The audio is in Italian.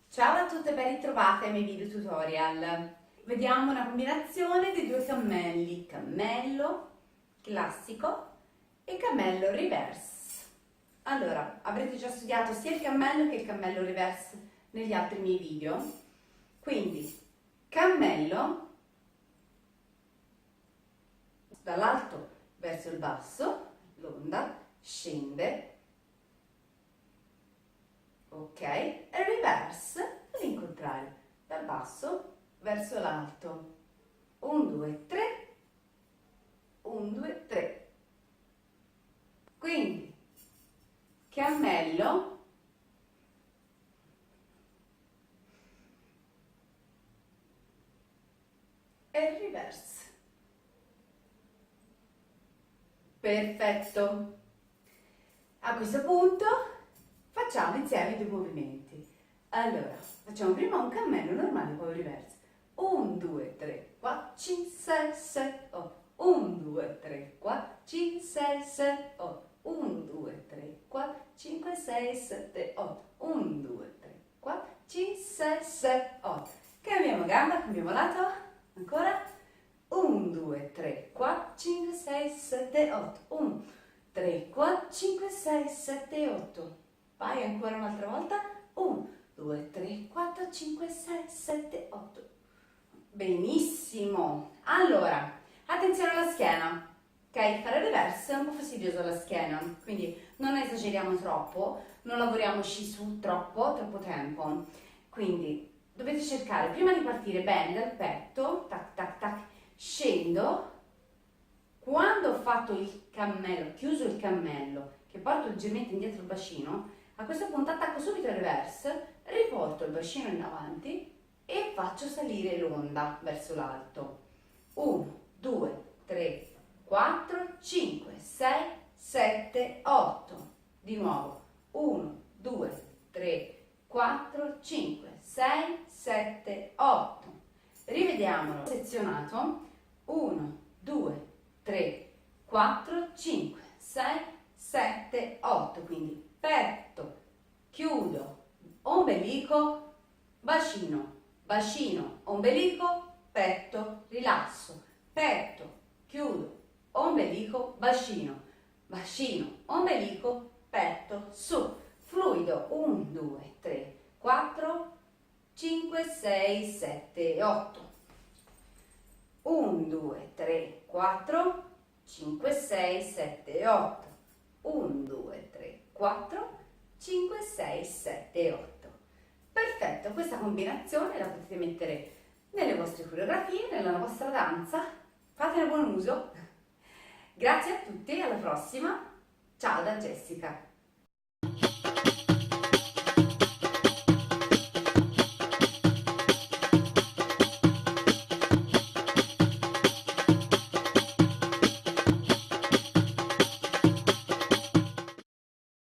Ciao a tutte, ben ritrovate ai miei video tutorial. Vediamo una combinazione di due cammelli, cammello classico e cammello reverse. Allora, avrete già studiato sia il cammello che il cammello reverse negli altri miei video. Quindi, cammello dall'alto verso il basso, l'onda scende. Ok, e reverse all'incontrario, dal basso verso l'alto. 1, 2, 3, 1, 2, 3. Quindi, cammello, e reverse. Perfetto. A questo punto facciamo insieme i due movimenti. Allora, facciamo prima un cammello normale, poi reverse. 1, 2, 3, 4, 5, 6, 7, 8. 1, 2, 3, 4, 5, 6, 7, 8. 1, 2, 3, 4, 5, 6, 7, 8. 1, 2, 3, 4, 5, 6, 7, 8. Cambiamo gamba, cambiamo lato. Ancora. 1, 2, 3, 4, 5, 6, 7, 8. 1, 3, 4, 5, 6, 7, 8. Vai ancora un'altra volta. 1, 2, 3, 4, 5, 6, 7, 8. Benissimo. Allora, attenzione alla schiena. Ok, fare reverse è un po' fastidioso alla schiena, quindi non esageriamo troppo, non lavoriamoci su troppo tempo. Quindi dovete cercare prima di partire bene dal petto, tac tac tac, scendo. Quando ho fatto il cammello, chiuso il cammello, che porto leggermente indietro il bacino, a questo punto attacco subito il reverse, riporto il bacino in avanti e faccio salire l'onda verso l'alto. 1, 2, 3, 4, 5, 6, 7, 8. Di nuovo. 1, 2, 3, 4, 5, 6, 7, 8. Rivediamolo. Sezionato. 1, 2, 3, 4, 5, 6, 7, 8. Quindi petto, chiudo, ombelico, bacino, bacino, ombelico, petto, rilasso, petto, chiudo, ombelico, bacino, bacino, ombelico, petto, su, fluido, 1, 2, 3, 4, 5, 6, 7, 8. 1, 2, 3, 4, 5, 6, 7, 8. 1, 2, 3, 4, 5, 6, 7, 8. Perfetto, questa combinazione la potete mettere nelle vostre coreografie, nella vostra danza. Fatene buon uso. Grazie a tutti, alla prossima. Ciao da Jessica.